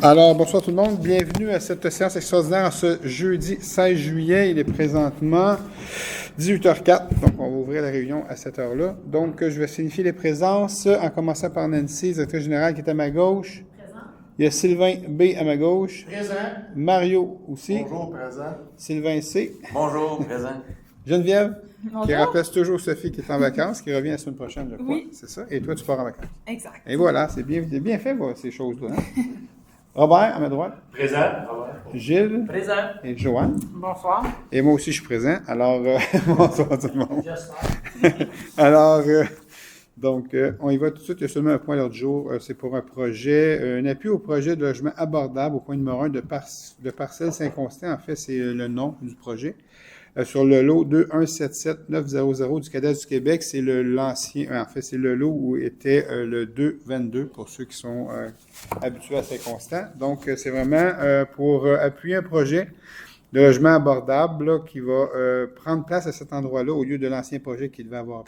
Alors, bonsoir tout le monde. Bienvenue à cette séance extraordinaire en ce jeudi 16 juillet. Il est présentement 18h04, donc on va ouvrir la réunion à cette heure-là. Donc, je vais signifier les présences en commençant par Nancy, directrice générale, qui est à ma gauche. Présent. Il y a Sylvain B. à ma gauche. Présent. Mario aussi. Bonjour, présent. Sylvain C. Bonjour, présent. Geneviève, Bonjour. qui remplace toujours Sophie, qui est en vacances, qui revient la semaine prochaine, je crois. Oui. C'est ça. Et toi, tu pars en vacances. Exact. Et voilà, c'est bien fait, ces choses-là. Hein? Robert, à ma droite. Présent. Gilles. Présent. Et Joanne. Bonsoir. Et moi aussi, je suis présent. Alors, bonsoir tout le monde. Alors, on y va tout de suite. Il y a seulement un point à l'ordre du jour. C'est pour un projet, un appui au projet de logement abordable au point numéro 1 de Parcelles Saint-Constant. En fait, c'est le nom du projet. Sur le lot 2177900 du cadastre du Québec, c'est l'ancien, en fait, c'est le lot où était le 222 pour ceux qui sont habitués à Saint-Constant. Donc, c'est vraiment pour appuyer un projet de logement abordable là, qui va prendre place à cet endroit-là au lieu de l'ancien projet qui devait avoir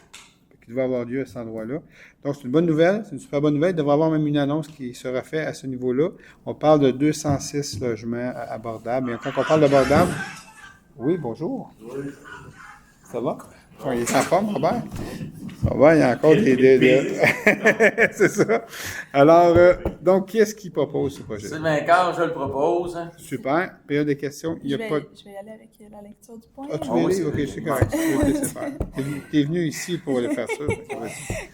lieu à cet endroit-là. Donc, c'est une bonne nouvelle, c'est une super bonne nouvelle. Il devrait y avoir même une annonce qui sera faite à ce niveau-là. On parle de 206 logements abordables. Et quand on parle d'abordable, oui, bonjour. Oui. Ça va? Il est en forme, Robert? Robert, il y a encore C'est ça. Alors, donc, qui est-ce qui propose ce projet? Sylvain Carr, je le propose. Super. Période des questions. Il y a Je pas... vais y aller avec la lecture du point. Ah, tu Ah veux oui, aller? Ok, c'est c'est correct. Je vais te laisser faire. T'es venu ici pour aller faire ça.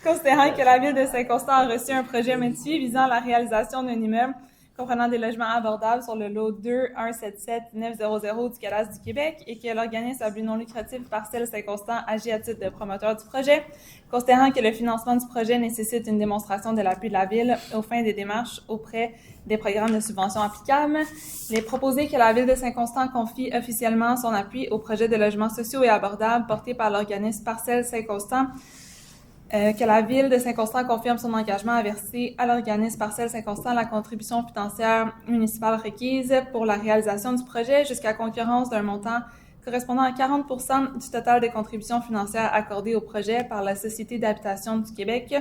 Considérant que la Ville de Saint-Constant a reçu un projet métier visant la réalisation d'un immeuble comprenant des logements abordables sur le lot 2177900 du cadastre du Québec et que l'organisme à but non lucratif Parcelles Saint-Constant agit à titre de promoteur du projet, considérant que le financement du projet nécessite une démonstration de l'appui de la Ville aux fins des démarches auprès des programmes de subvention applicables, il est proposé que la Ville de Saint-Constant confie officiellement son appui au projet de logements sociaux et abordables porté par l'organisme Parcelles Saint-Constant, que la Ville de Saint-Constant confirme son engagement à verser à l'organisme Parcelles Saint-Constant la contribution financière municipale requise pour la réalisation du projet jusqu'à concurrence d'un montant correspondant à 40% du total des contributions financières accordées au projet par la Société d'habitation du Québec,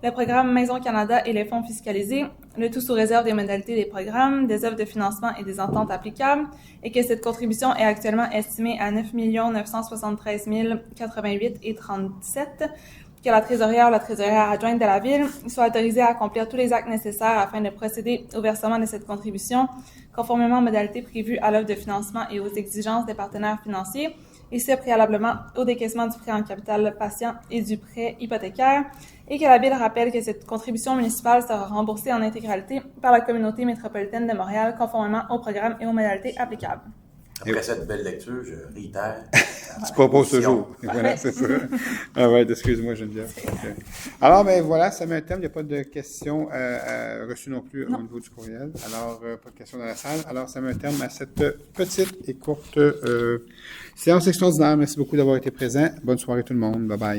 le programme Maison Canada et les fonds fiscalisés, le tout sous réserve des modalités des programmes, des offres de financement et des ententes applicables, et que cette contribution est actuellement estimée à 9 973 088,37 que la trésorière adjointe de la Ville soit autorisée à accomplir tous les actes nécessaires afin de procéder au versement de cette contribution, conformément aux modalités prévues à l'offre de financement et aux exigences des partenaires financiers, et ce préalablement au décaissement du prêt en capital patient et du prêt hypothécaire, et que la Ville rappelle que cette contribution municipale sera remboursée en intégralité par la communauté métropolitaine de Montréal, conformément au programme et aux modalités applicables. Après cette belle lecture, je réitère. Tu proposes toujours. Voilà, c'est ça. Ah ouais, excuse-moi, Geneviève. Okay. Alors, ben voilà, ça met un thème. Il n'y a pas de questions reçues non plus au niveau du courriel. Alors, pas de questions dans la salle. Alors, ça met un terme à cette petite et courte séance extraordinaire. Merci beaucoup d'avoir été présent. Bonne soirée tout le monde. Bye bye.